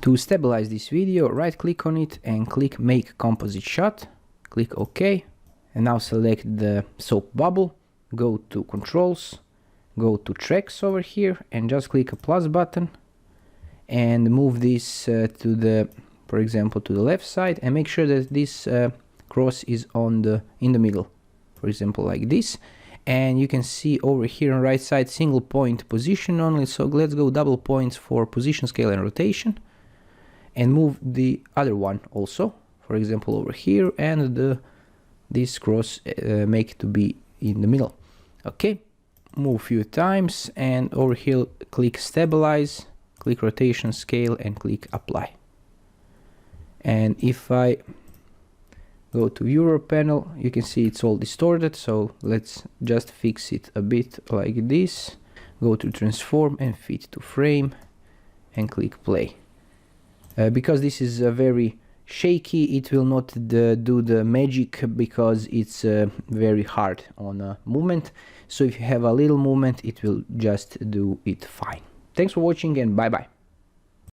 To stabilize this video, right click on it and click make composite shot, click OK, and now select the soap bubble, go to controls, go to tracks over here and just click a plus button and move this to the, for example, to the left side, and make sure that this cross is in the middle, for example like this. And you can see over here on right side single point position only, so let's go double points for position, scale and rotation, and move the other one also, for example over here, and this cross make it to be in the middle. Okay, move a few times and over here click stabilize, click rotation, scale and click apply. And if I go to viewer panel, you can see it's all distorted, so let's just fix it a bit like this. Go to transform and fit to frame and click play. Because this is a very shaky, it will not do the magic because it's very hard on movement. So if you have a little movement, it will just do it fine. Thanks for watching and bye bye.